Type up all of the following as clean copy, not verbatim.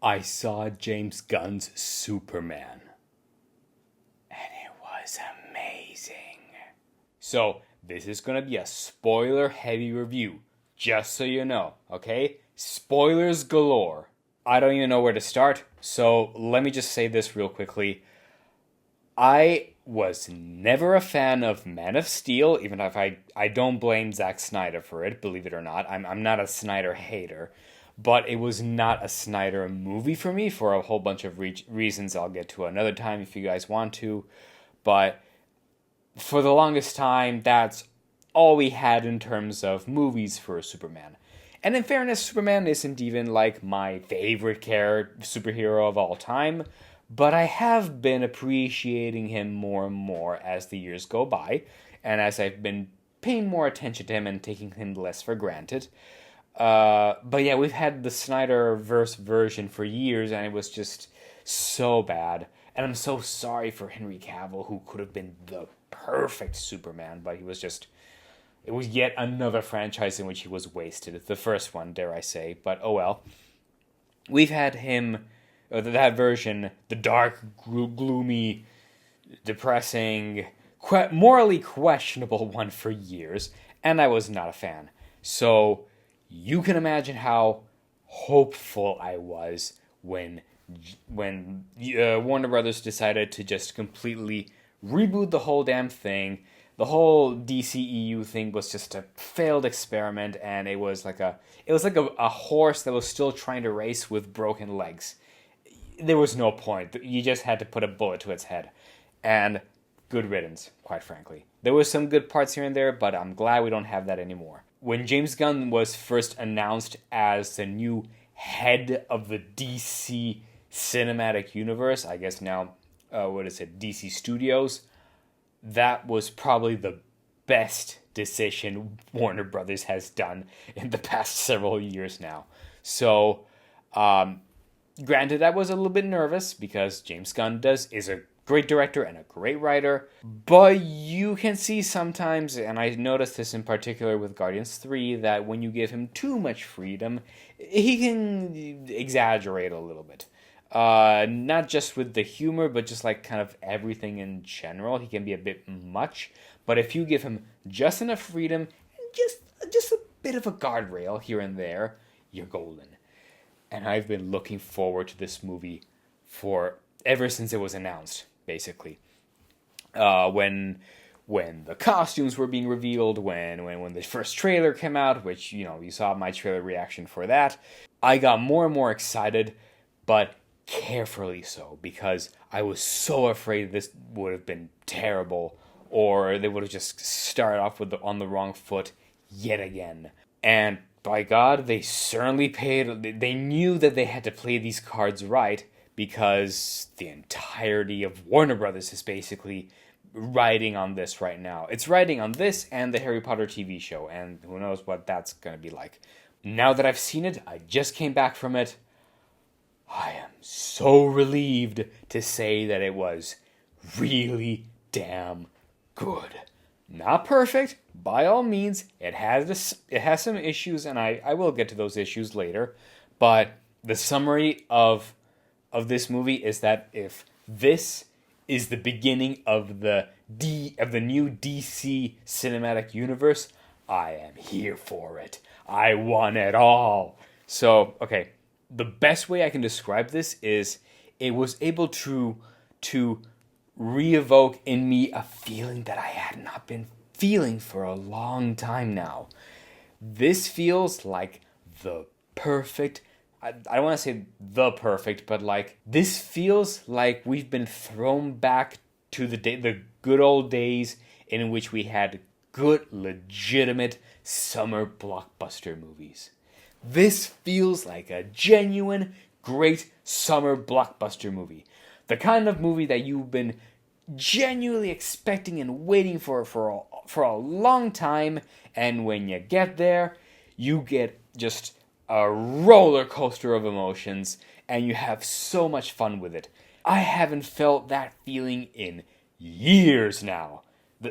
I saw James Gunn's Superman, and it was amazing. So, this is going to be a spoiler-heavy review, just so you know, okay? Spoilers galore. I don't even know where to start, so let me just say this real quickly. I was never a fan of Man of Steel, even if I don't blame Zack Snyder for it, believe it or not. I'm not a Snyder hater. But it was not a Snyder movie for me for a whole bunch of reasons I'll get to another time if you guys want to. But for the longest time, that's all we had in terms of movies for Superman. And in fairness, Superman isn't even like my favorite superhero of all time, but I have been appreciating him more and more as the years go by, and as I've been paying more attention to him and taking him less for granted. But yeah, we've had the Snyderverse version for years, and it was just so bad. And I'm so sorry for Henry Cavill, who could have been the perfect Superman, but it was yet another franchise in which he was wasted. The first one, dare I say, but oh well. We've had him, that version, the dark, gloomy, depressing, morally questionable one for years, and I was not a fan. So you can imagine how hopeful I was when Warner Brothers decided to just completely reboot the whole damn thing. The whole DCEU thing was just a failed experiment, and it was like a horse that was still trying to race with broken legs. There was no point. You just had to put a bullet to its head. And good riddance, quite frankly. There were some good parts here and there, but I'm glad we don't have that anymore. When James Gunn was first announced as the new head of the DC Cinematic Universe, I guess now, DC Studios, that was probably the best decision Warner Brothers has done in the past several years now. So, granted, I was a little bit nervous because James Gunn is a great director and a great writer, but you can see sometimes, and I noticed this in particular with Guardians 3, that when you give him too much freedom, he can exaggerate a little bit. Not just with the humor, but just like kind of everything in general. He can be a bit much, but if you give him just enough freedom, and just a bit of a guardrail here and there, you're golden. And I've been looking forward to this movie ever since it was announced, basically. When the costumes were being revealed, when the first trailer came out, which, you saw my trailer reaction for that, I got more and more excited, but carefully so, because I was so afraid this would have been terrible, or they would have just started off on the wrong foot yet again. And by God, they certainly they knew that they had to play these cards right, because the entirety of Warner Brothers is basically riding on this right now. It's riding on this and the Harry Potter TV show, and who knows what that's going to be like. Now that I've seen it, I just came back from it, I am so relieved to say that it was really damn good. Not perfect, by all means. It has some issues, and I will get to those issues later. But the summary of this movie is that if this is the beginning of the new DC cinematic universe, I am here for it. I want it all. So, okay, the best way I can describe this is it was able to re-evoke in me a feeling that I had not been feeling for a long time now. This feels like the perfect, I don't want to say the perfect, but like this feels like we've been thrown back to the good old days in which we had good, legitimate summer blockbuster movies. This feels like a genuine, great summer blockbuster movie. The kind of movie that you've been genuinely expecting and waiting for a long time, and when you get there, you get just a roller coaster of emotions, and you have so much fun with it. I haven't felt that feeling in years now.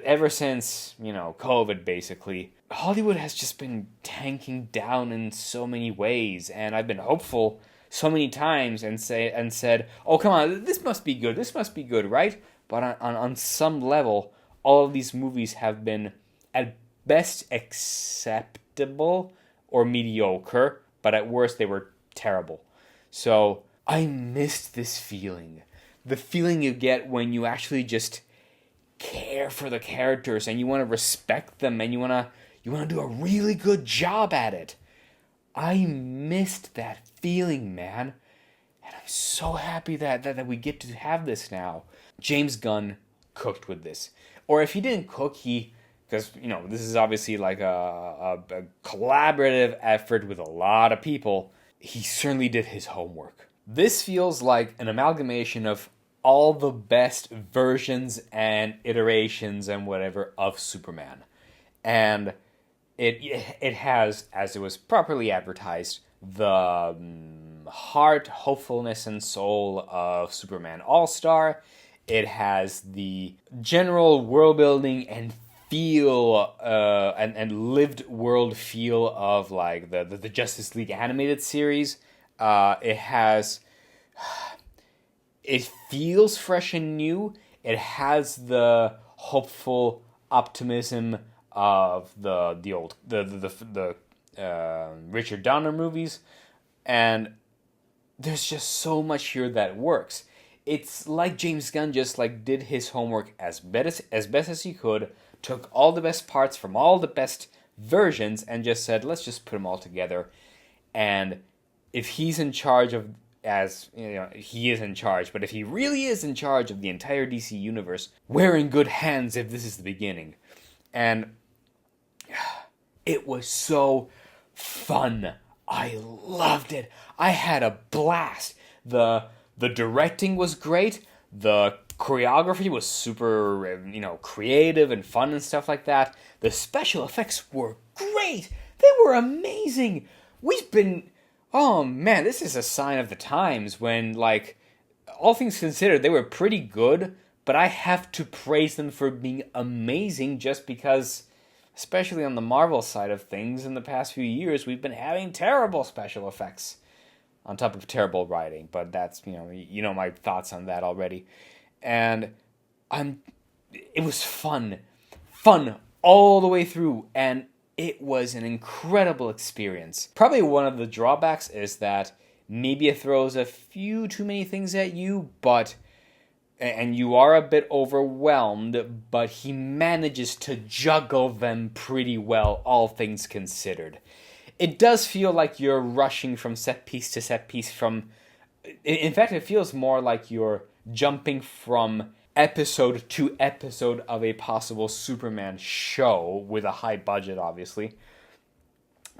Ever since, COVID, basically. Hollywood has just been tanking down in so many ways, and I've been hopeful so many times and said, "Oh, come on, this must be good, right?" But on some level, all of these movies have been at best acceptable or mediocre, but at worst they were terrible. So I missed this feeling. The feeling you get when you actually just care for the characters and you want to respect them and you want to do a really good job at it. I missed that feeling, man. And I'm so happy that we get to have this now. James Gunn cooked with this. Or if he didn't cook, because, this is obviously like a collaborative effort with a lot of people, he certainly did his homework. This feels like an amalgamation of all the best versions and iterations and whatever of Superman. And it has, as it was properly advertised, the heart, hopefulness, and soul of Superman All-Star. It has the general world building and feel and lived world feel of like the Justice League animated series. It feels fresh and new. It has the hopeful optimism of the Richard Donner movies, and there's just so much here that works. It's like James Gunn just like did his homework as best as he could, took all the best parts from all the best versions, and just said, let's just put them all together. And if he's in charge of, he is in charge, but if he really is in charge of the entire DC universe, we're in good hands if this is the beginning. And it was so fun. I loved it. I had a blast. The directing was great. The choreography was super, creative and fun and stuff like that. The special effects were great. They were amazing. Oh man, this is a sign of the times when, like, all things considered, they were pretty good, but I have to praise them for being amazing just because, especially on the Marvel side of things, in the past few years, we've been having terrible special effects on top of terrible writing, but that's, my thoughts on that already. And it was fun all the way through, and it was an incredible experience. Probably one of the drawbacks is that maybe it throws a few too many things at you, and you are a bit overwhelmed, but he manages to juggle them pretty well, all things considered. It does feel like you're rushing from set piece to set piece in fact, it feels more like you're jumping from episode to episode of a possible Superman show with a high budget, obviously,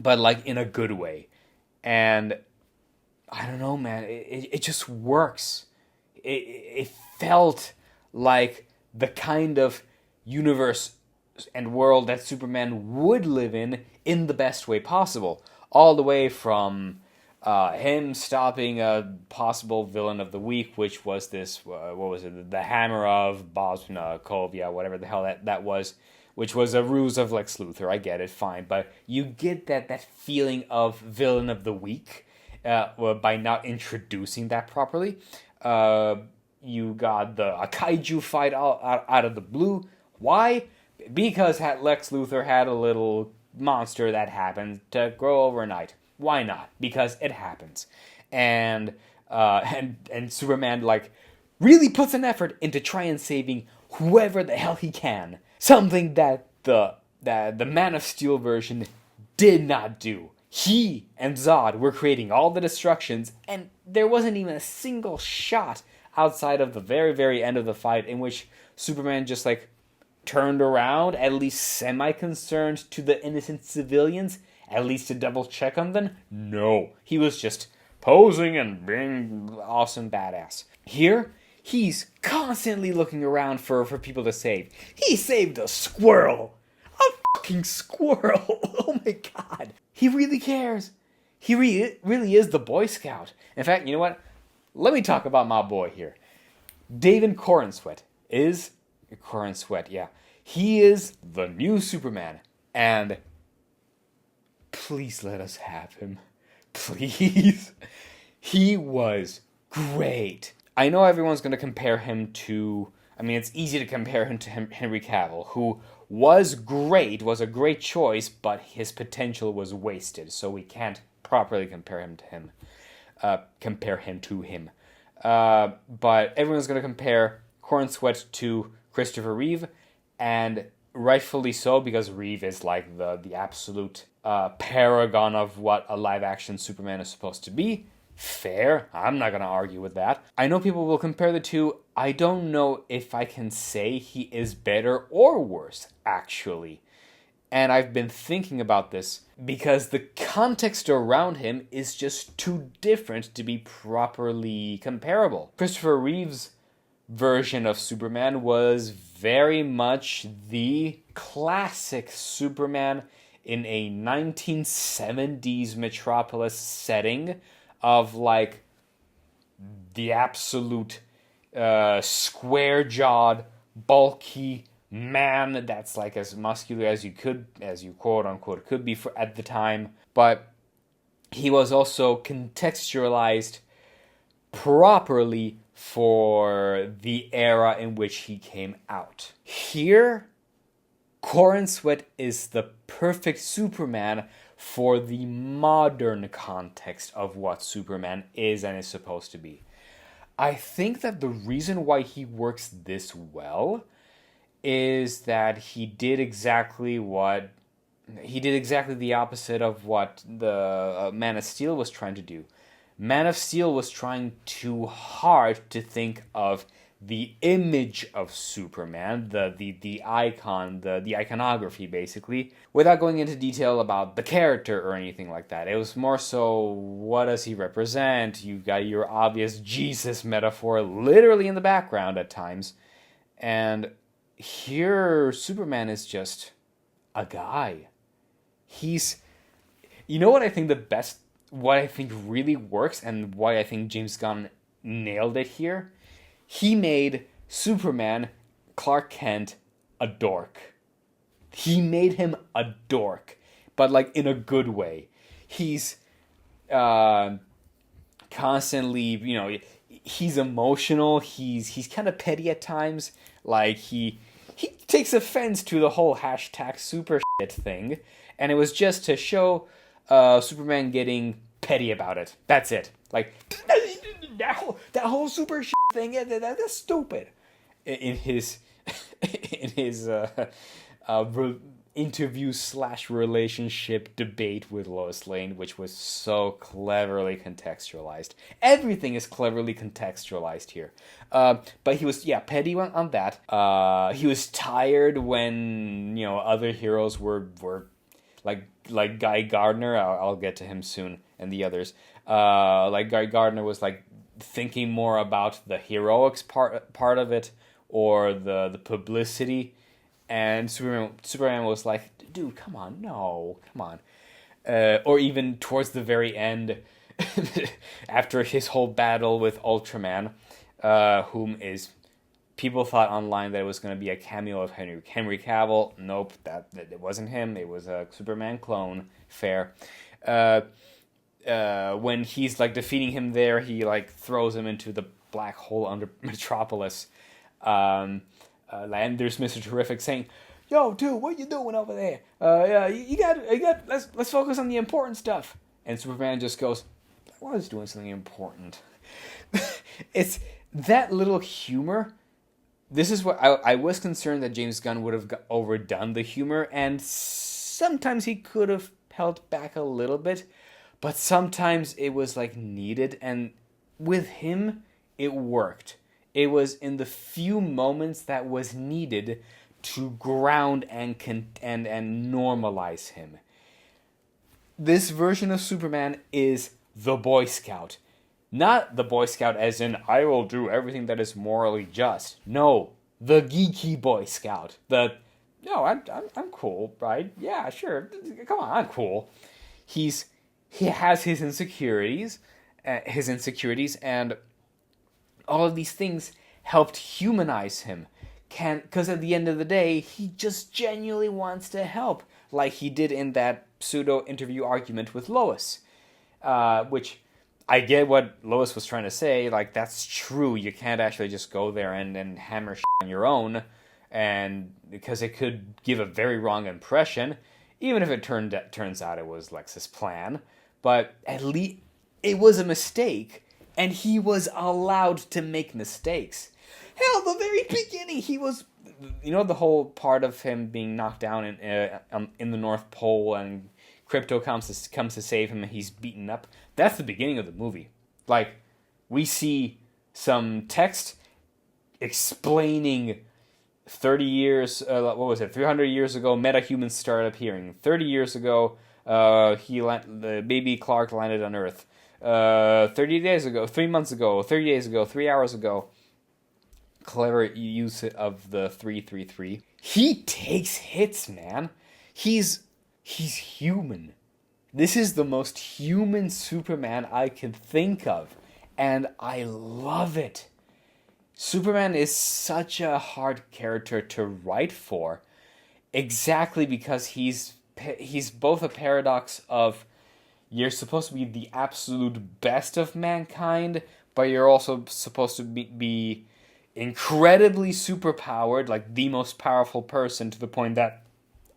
but like in a good way. And I don't know, man, it just works. It felt like the kind of universe and world that Superman would live in the best way possible. All the way from him stopping a possible villain of the week, which was this, the Hammer of Bosnia, whatever the hell that was, which was a ruse of Lex Luthor. I get it, fine. But you get that feeling of villain of the week by not introducing that properly. You got a kaiju fight out of the blue. Why? Because Lex Luthor had a little monster that happened to grow overnight. Why not? Because it happens. And Superman really puts an effort into trying saving whoever the hell he can. Something that the Man of Steel version did not do. He and Zod were creating all the destructions, and there wasn't even a single shot outside of the very, very end of the fight in which Superman just turned around, at least semi-concerned to the innocent civilians, at least to double check on them. No, he was just posing and being awesome badass. Here, he's constantly looking around for people to save. He saved a squirrel! A fucking squirrel! Oh my god! He really cares. He really is the Boy Scout. In fact, you know what? Let me talk about my boy here. David Corenswet is... Corenswet, yeah. He is the new Superman. And please let us have him. Please. He was great. I know everyone's going to compare him to... I mean, it's easy to compare him to Henry Cavill, who was great, was a great choice, but his potential was wasted, so we can't properly compare him to him. But everyone's going to compare Corn Sweat to Christopher Reeve, and rightfully so, because Reeve is like the absolute paragon of what a live-action Superman is supposed to be. Fair. I'm not going to argue with that. I know people will compare the two. I don't know if I can say he is better or worse, actually. And I've been thinking about this because the context around him is just too different to be properly comparable. Christopher Reeve's version of Superman was very much the classic Superman in a 1970s Metropolis setting of like the absolute square-jawed, bulky man that's like as muscular as you quote unquote could be at the time, but he was also contextualized properly for the era in which he came out. Here, Corn Sweat is the perfect Superman for the modern context of what Superman is and is supposed to be. I think that the reason why he works this well is that he did exactly the opposite of what the Man of Steel was trying to do. Man of Steel was trying too hard to think of the image of Superman, the icon, the iconography, basically, without going into detail about the character or anything like that. It was more so, what does he represent? You got your obvious Jesus metaphor literally in the background at times. And here, Superman is just a guy. You know what I think what I think really works and why I think James Gunn nailed it here? He made Superman, Clark Kent, a dork. He made him a dork, but like in a good way. He's constantly, he's emotional. He's kind of petty at times. Like he takes offense to the whole hashtag super shit thing, and it was just to show Superman getting petty about it. That's it. Like that whole super shit thing, that's stupid. In his interview / relationship debate with Lois Lane, which was so cleverly contextualized. Everything is cleverly contextualized here. But he was, petty on that. He was tired when, other heroes were like Guy Gardner. I'll get to him soon, and the others. Like Guy Gardner was like thinking more about the heroics part of it, or the publicity, and Superman was like, dude, come on. Or even towards the very end, after his whole battle with Ultraman, whom is, people thought online that it was going to be a cameo of Henry Cavill. Nope, that it wasn't him. It was a Superman clone. Fair. When he's like defeating him there, he like throws him into the black hole under Metropolis. And there's Mr. Terrific saying, "Yo, dude, what you doing over there? You got. Let's focus on the important stuff." And Superman just goes, "I was doing something important." It's that little humor. This is what I was concerned that James Gunn would have overdone the humor, and sometimes he could have held back a little bit, but sometimes it was like needed, and with him, it worked. It was in the few moments that was needed to ground and normalize him. This version of Superman is the Boy Scout. Not the Boy Scout as in, I will do everything that is morally just. No, the geeky Boy Scout. I'm cool, right? Yeah, sure. Come on, I'm cool. He has his insecurities, and all of these things helped humanize him. Because at the end of the day, he just genuinely wants to help, like he did in that pseudo interview argument with Lois, which I get what Lois was trying to say. Like, that's true. You can't actually just go there and hammer shit on your own, and because it could give a very wrong impression, even if it turns out it was Lex's plan. But at least it was a mistake, and he was allowed to make mistakes. Hell, the very beginning, he was, the whole part of him being knocked down in the North Pole, and Krypto comes to save him, and he's beaten up. That's the beginning of the movie. Like, we see some text explaining 30 years, 300 years ago, metahumans started appearing. 30 years ago, the baby Clark landed on Earth. 30 days ago, 3 months ago, 30 days ago, 3 hours ago. Clever use of the 333. He takes hits, man. He's human. This is the most human Superman I can think of, and I love it. Superman is such a hard character to write for, exactly because he's both a paradox of, you're supposed to be the absolute best of mankind, but you're also supposed to be incredibly superpowered, like the most powerful person, to the point that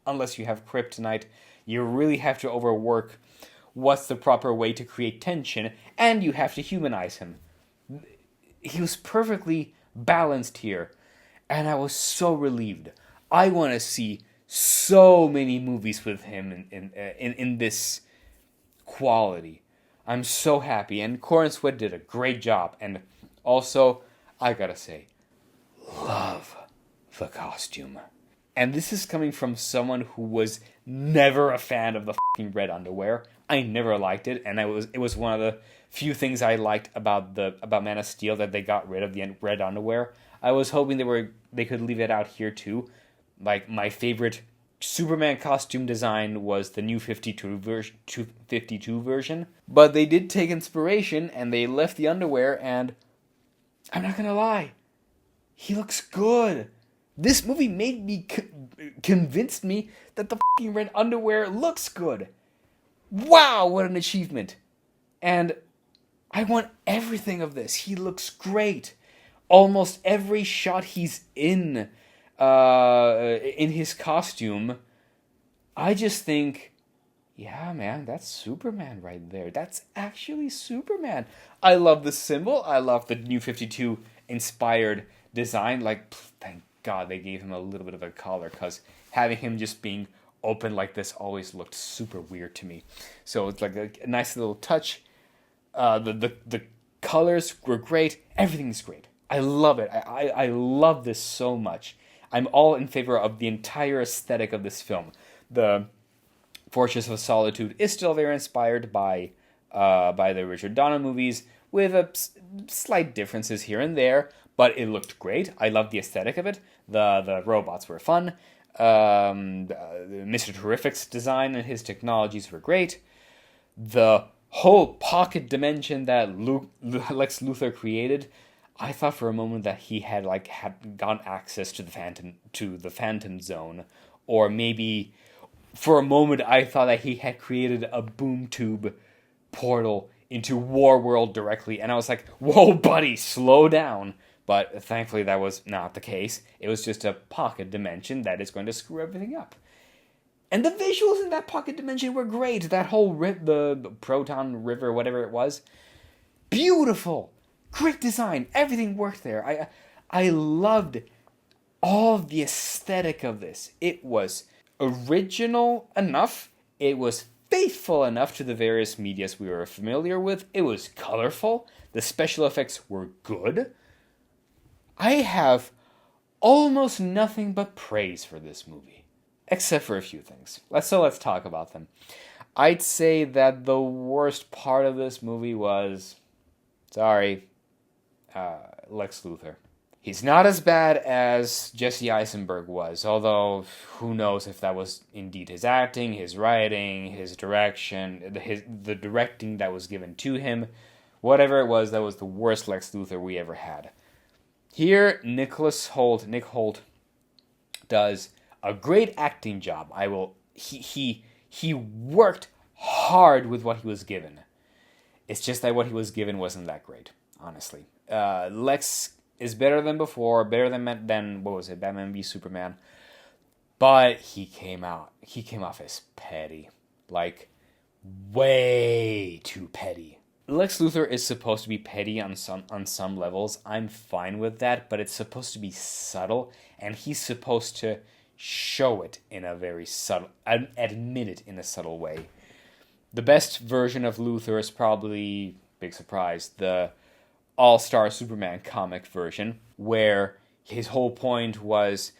unless you have kryptonite, you really have to overwork what's the proper way to create tension, and you have to humanize him. He was perfectly balanced here, and I was so relieved. I want to see so many movies with him in this quality. I'm so happy, and Corin Sweat did a great job, and also, I gotta say, love the costume. And this is coming from someone who was never a fan of the fucking red underwear. I never liked it, and it was one of the few things I liked about Man of Steel, that they got rid of the red underwear. I was hoping they could leave it out here too. Like, my favorite Superman costume design was the new 52 version, but they did take inspiration and they left the underwear, and I'm not gonna lie, he looks good. This movie made me convinced me that the fucking red underwear looks good. Wow, what an achievement. And I want everything of this. He looks great. Almost every shot he's in his costume, I just think, yeah, man, that's Superman right there. That's actually Superman. I love the symbol. I love the New 52 inspired design. Like, thank God they gave him a little bit of a collar, because having him just being open like this always looked super weird to me. So it's like a nice little touch. The colors were great. Everything's great. I love it. I love this so much. I'm all in favor of the entire aesthetic of this film. The Fortress of Solitude is still very inspired by the Richard Donner movies, with slight differences here and there, but it looked great. I loved the aesthetic of it. The robots were fun. Mr. Terrific's design and his technologies were great. The whole pocket dimension that Lex Luthor created, I thought for a moment that he had gotten access to the Phantom Zone, or maybe for a moment I thought that he had created a boom tube portal into Warworld directly, and I was like, whoa, buddy, slow down. But thankfully that was not the case. It was just a pocket dimension that is going to screw everything up. And the visuals in that pocket dimension were great. That whole the Proton River, whatever it was, beautiful. Great design. Everything worked there. I loved all the aesthetic of this. It was original enough. It was faithful enough to the various medias we were familiar with. It was colorful. The special effects were good. I have almost nothing but praise for this movie, except for a few things. Let's talk about them. I'd say that the worst part of this movie was, Lex Luthor. He's not as bad as Jesse Eisenberg was, although who knows if that was indeed his acting, his writing, his direction, the directing that was given to him. Whatever it was, that was the worst Lex Luthor we ever had. Here, Nick Holt, does a great acting job. He worked hard with what he was given. It's just that what he was given wasn't that great, honestly. Lex is better than before, better than what was it, Batman v Superman. But he came off as petty. Like, way too petty. Lex Luthor is supposed to be petty on some levels. I'm fine with that, but it's supposed to be subtle, and he's supposed to show it in a very subtle, admit it in a subtle way. The best version of Luthor is probably, big surprise, the All-Star Superman comic version, where his whole point was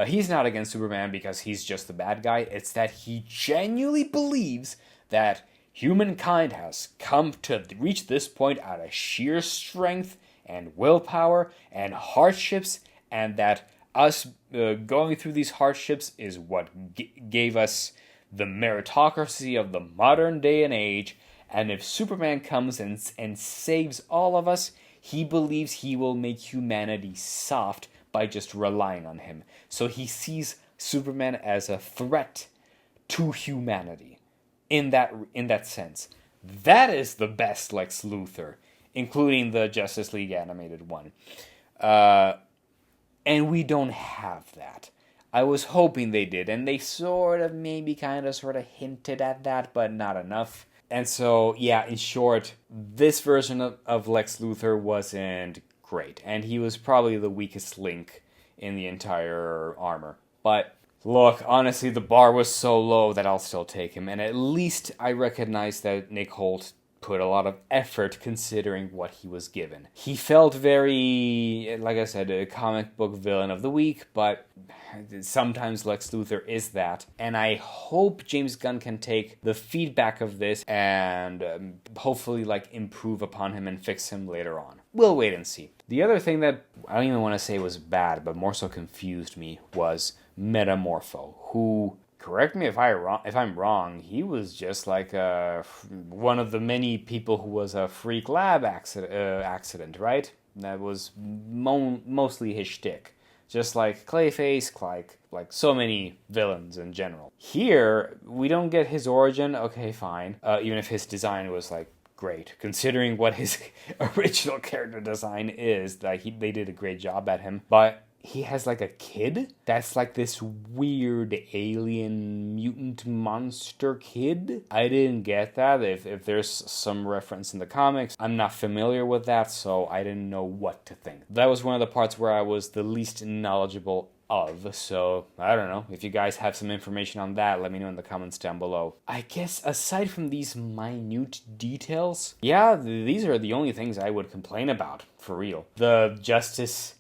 he's not against Superman because he's just the bad guy. It's that he genuinely believes that humankind has come to reach this point out of sheer strength and willpower and hardships, and that us going through these hardships is what gave us the meritocracy of the modern day and age. And if Superman comes and saves all of us, he believes he will make humanity soft by just relying on him. So he sees Superman as a threat to humanity in that sense. That is the best Lex Luthor, including the Justice League animated one. And we don't have that. I was hoping they did, and they sort of hinted at that, but not enough. And so, yeah, in short, this version of Lex Luthor wasn't great, and he was probably the weakest link in the entire armor. But look, honestly, the bar was so low that I'll still take him, and at least I recognize that Nick Holt put a lot of effort considering what he was given. He felt very, like I said, a comic book villain of the week, but sometimes Lex Luthor is that. And I hope James Gunn can take the feedback of this and hopefully improve upon him and fix him later on. We'll wait and see. The other thing that I don't even want to say was bad, but more so confused me, was Metamorpho, who, correct me if I'm wrong, he was just one of the many people who was a freak lab accident, right? That was mostly his shtick. Just like Clayface, like so many villains in general. Here, we don't get his origin, okay, fine. Even if his design was great, considering what his original character design is. They did a great job at him. But he has a kid that's this weird alien mutant monster kid. I didn't get that. If there's some reference in the comics, I'm not familiar with that, so I didn't know what to think. That was one of the parts where I was the least knowledgeable of, so I don't know. If you guys have some information on that, let me know in the comments down below. I guess aside from these minute details, yeah, these are the only things I would complain about, for real. The Justice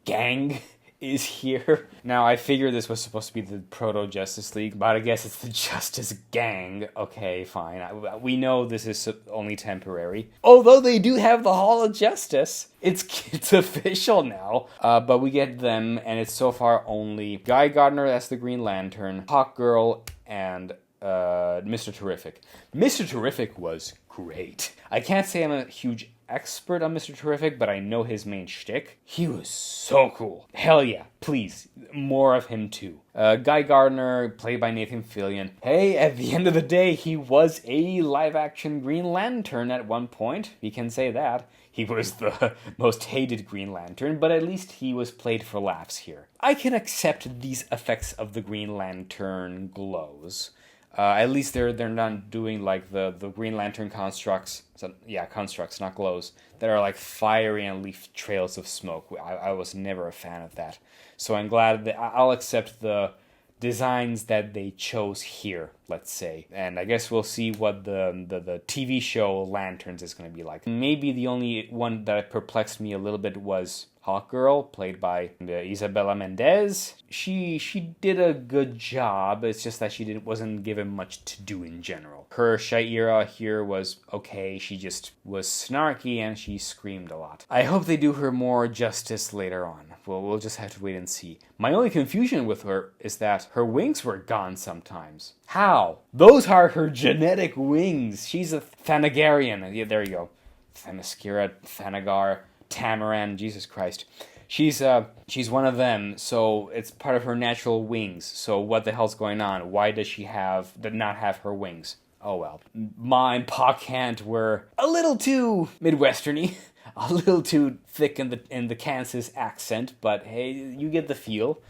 Gang is here. Now, I figured this was supposed to be the Proto-Justice League, but I guess it's the Justice Gang. Okay, fine. We know this is only temporary. Although they do have the Hall of Justice. It's official now. But we get them, and it's so far only Guy Gardner as the Green Lantern, Hawkgirl, and Mr. Terrific. Mr. Terrific was great. I can't say I'm a huge expert on Mr. Terrific, but I know his main shtick. He was so cool. Hell yeah, please, more of him too. Guy Gardner, played by Nathan Fillion. Hey, at the end of the day, he was a live-action Green Lantern at one point. We can say that. He was the most hated Green Lantern, but at least he was played for laughs here. I can accept these effects of the Green Lantern glows. At least they're not doing the Green Lantern constructs. So, yeah, constructs, not glows. That are fiery and leaf trails of smoke. I was never a fan of that. So I'm glad that I'll accept the designs that they chose here, let's say. And I guess we'll see what the TV show Lanterns is going to be like. Maybe the only one that perplexed me a little bit was Hawkgirl, played by Isabella Mendez. She did a good job. It's just that she wasn't given much to do in general. Her Shaira here was okay. She just was snarky and she screamed a lot. I hope they do her more justice later on. Well, we'll just have to wait and see. My only confusion with her is that her wings were gone sometimes. How? Those are her genetic wings. She's a Thanagarian. Yeah, there you go. Themyscira, Thanagar, Tamaran, Jesus Christ. She's one of them, so it's part of her natural wings. So what the hell's going on? Why does she not have her wings? Oh well. Ma and Pa Kent were a little too Midwesterny, a little too thick in the Kansas accent, but hey, you get the feel.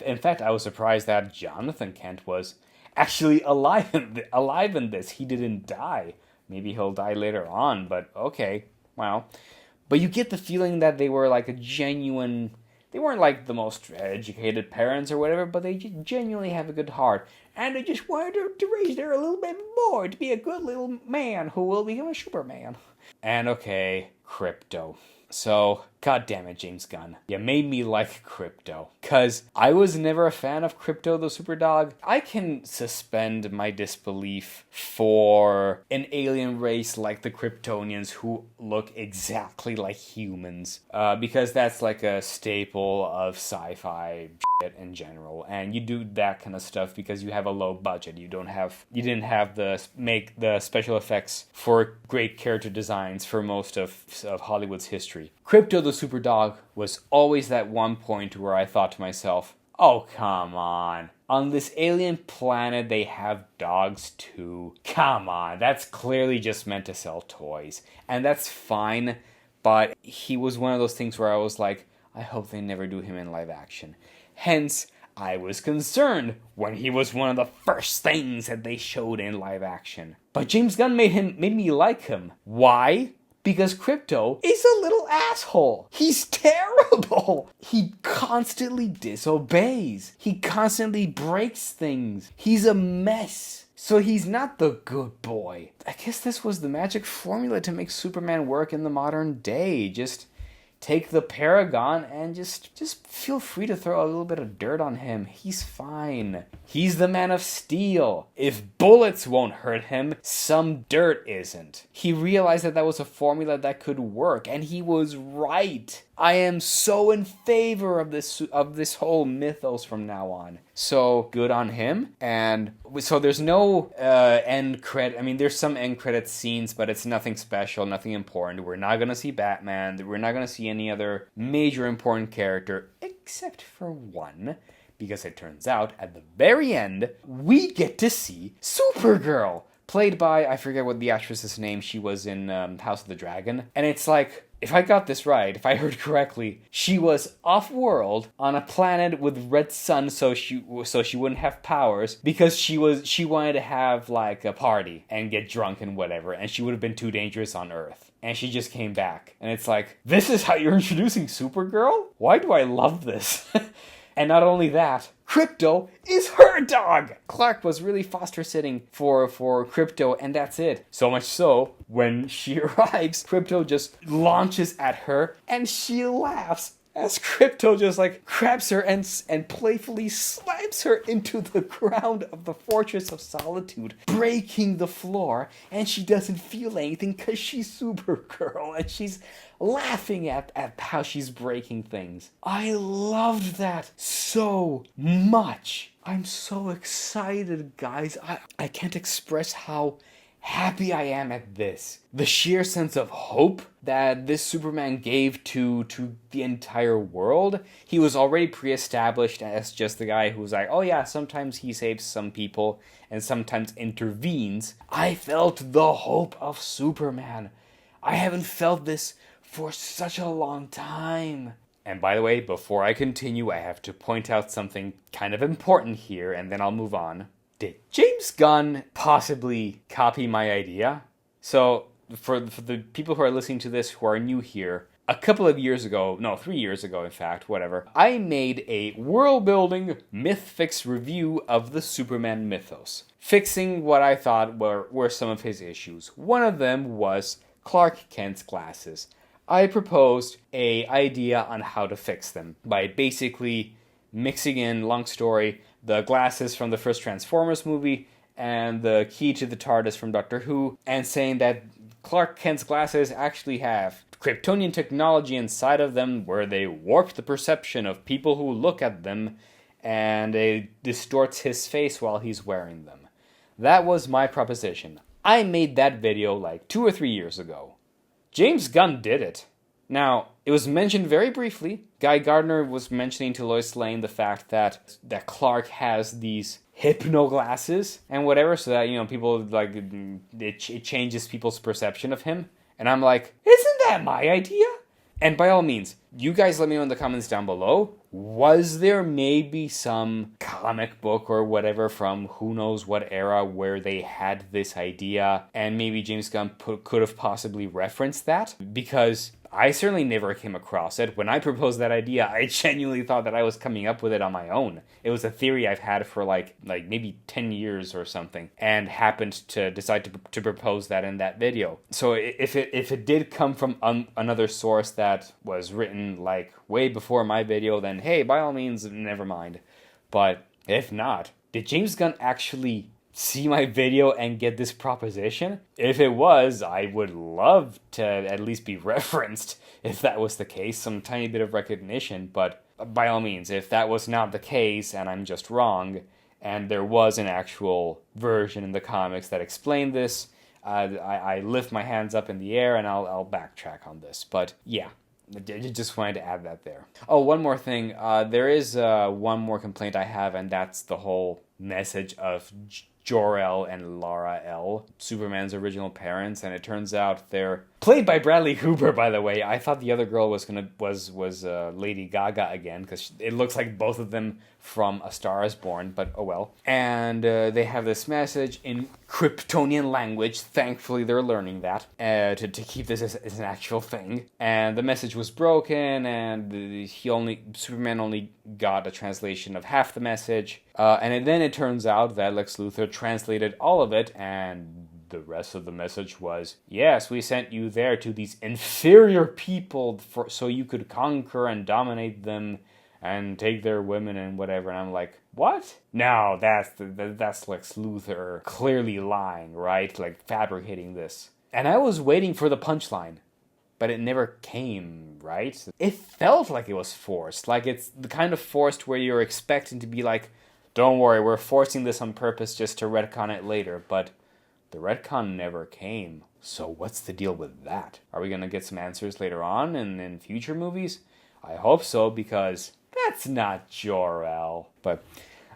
In fact, I was surprised that Jonathan Kent was actually alive in this. He didn't die. Maybe he'll die later on, but okay, wow. But you get the feeling that they were like a genuine... They weren't like the most educated parents or whatever, but they genuinely have a good heart. And they just wanted to raise their little baby boy to be a good little man who will become a Superman. And okay, Krypto. So, god damn it, James Gunn. You made me like Krypto. Because I was never a fan of Krypto the Superdog. I can suspend my disbelief for an alien race like the Kryptonians who look exactly like humans. Because that's like a staple of sci-fi shit in general. And you do that kind of stuff because you have a low budget. You didn't have the special effects for great character designs for most of Hollywood's history. Krypto the Superdog was always that one point where I thought to myself, oh, come on. On this alien planet, they have dogs too. Come on, that's clearly just meant to sell toys. And that's fine, but he was one of those things where I was like, I hope they never do him in live action. Hence, I was concerned when he was one of the first things that they showed in live action. But James Gunn made me like him. Why? Because Krypto is a little asshole. He's terrible. He constantly disobeys. He constantly breaks things. He's a mess. So he's not the good boy. I guess this was the magic formula to make Superman work in the modern day. Just take the Paragon and just feel free to throw a little bit of dirt on him. He's fine. He's the Man of Steel. If bullets won't hurt him, some dirt isn't. He realized that was a formula that could work, and he was right. I am so in favor of this whole mythos from now on. So good on him. And so there's no end credit. I mean, there's some end credit scenes, but it's nothing special, nothing important. We're not gonna see Batman. We're not gonna see any other major important character, except for one. Because it turns out, at the very end, we get to see Supergirl. Played by, I forget what the actress's name, she was in House of the Dragon. And it's like, if I got this right, if I heard correctly, she was off-world on a planet with red sun so she wouldn't have powers because she wanted to have like a party and get drunk and whatever, and she would have been too dangerous on Earth. And she just came back. And it's like, this is how you're introducing Supergirl? Why do I love this? And not only that, Krypto is her dog! Clark was really foster-sitting for Krypto, and that's it. So much so, when she arrives, Krypto just launches at her, and she laughs as Krypto just like grabs her and playfully slams her into the ground of the Fortress of Solitude, breaking the floor, and she doesn't feel anything because she's Supergirl, and she's laughing at how she's breaking things. I loved that so much. I'm so excited, guys. I can't express how happy I am at this. The sheer sense of hope that this Superman gave to the entire world. He was already pre-established as just the guy who's like, oh yeah, sometimes he saves some people and sometimes intervenes. I felt the hope of Superman. I haven't felt this for such a long time. And by the way, before I continue, I have to point out something kind of important here, and then I'll move on. Did James Gunn possibly copy my idea? So, for the people who are listening to this who are new here, a couple of years ago, no, 3 years ago in fact, whatever, I made a world-building myth-fix review of the Superman mythos, fixing what I thought were some of his issues. One of them was Clark Kent's glasses. I proposed an idea on how to fix them by basically mixing in, long story, the glasses from the first Transformers movie and the key to the TARDIS from Doctor Who, and saying that Clark Kent's glasses actually have Kryptonian technology inside of them where they warp the perception of people who look at them, and it distorts his face while he's wearing them. That was my proposition. I made that video like 2 or 3 years ago. James Gunn did it. Now, it was mentioned very briefly. Guy Gardner was mentioning to Lois Lane the fact that Clark has these hypno glasses and whatever, so that, you know, people like it changes people's perception of him. And I'm like, isn't that my idea? And by all means, you guys let me know in the comments down below. Was there maybe some comic book or whatever from who knows what era where they had this idea, and maybe James Gunn could have possibly referenced that? Because I certainly never came across it. When I proposed that idea, I genuinely thought that I was coming up with it on my own. It was a theory I've had for like maybe 10 years or something, and happened to decide to propose that in that video. So if it did come from another source that was written like way before my video, then hey, by all means, never mind. But if not, did James Gunn actually see my video and get this proposition? If it was, I would love to at least be referenced if that was the case, some tiny bit of recognition. But by all means, if that was not the case and I'm just wrong, and there was an actual version in the comics that explained this, I lift my hands up in the air and I'll backtrack on this. But yeah, I just wanted to add that there. Oh, one more thing. There is one more complaint I have, and that's the whole message of Jor-El and Lara-El, Superman's original parents, and it turns out they're played by Bradley Cooper, by the way. I thought the other girl was Lady Gaga again, because it looks like both of them from A Star Is Born, but oh well. And they have this message in Kryptonian language. Thankfully, they're learning that to keep this as an actual thing. And the message was broken, and Superman only got a translation of half the message. And then it turns out that Lex Luthor translated all of it, and the rest of the message was, yes, we sent you there to these inferior people so you could conquer and dominate them and take their women and whatever. And I'm like, what? No, that's Lex Luthor clearly lying, right? Like fabricating this. And I was waiting for the punchline, but it never came, right? It felt like it was forced. Like it's the kind of forced where you're expecting to be like, don't worry, we're forcing this on purpose just to retcon it later, but the retcon never came. So what's the deal with that? Are we going to get some answers later on in future movies? I hope so, because that's not Jor-El. But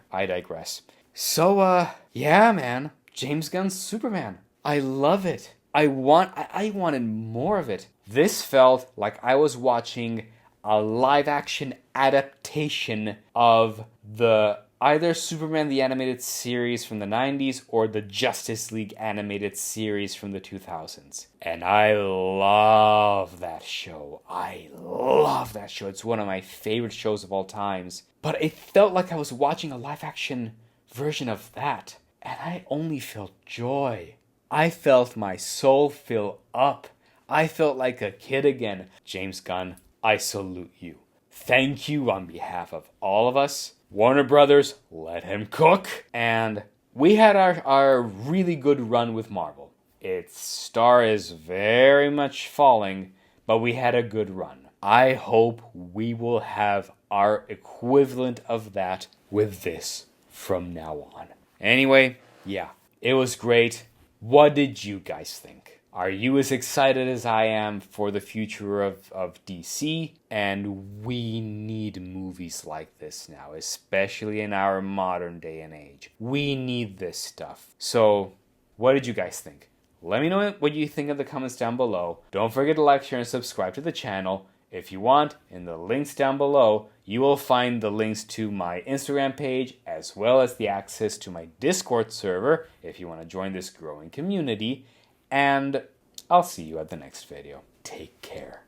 I digress. So, yeah, man. James Gunn's Superman. I love it. I wanted more of it. This felt like I was watching a live-action adaptation of the either Superman the Animated Series from the 90s or the Justice League Animated Series from the 2000s. And I love that show. It's one of my favorite shows of all times. But it felt like I was watching a live-action version of that. And I only felt joy. I felt my soul fill up. I felt like a kid again. James Gunn, I salute you. Thank you on behalf of all of us. Warner Brothers, let him cook. And we had our really good run with Marvel. Its star is very much falling, but we had a good run. I hope we will have our equivalent of that with this from now on. Anyway, yeah, it was great. What did you guys think? Are you as excited as I am for the future of DC? And we need movies like this now, especially in our modern day and age. We need this stuff. So, what did you guys think? Let me know what you think in the comments down below. Don't forget to like, share, and subscribe to the channel. If you want, in the links down below, you will find the links to my Instagram page, as well as the access to my Discord server, if you want to join this growing community. And I'll see you at the next video. Take care.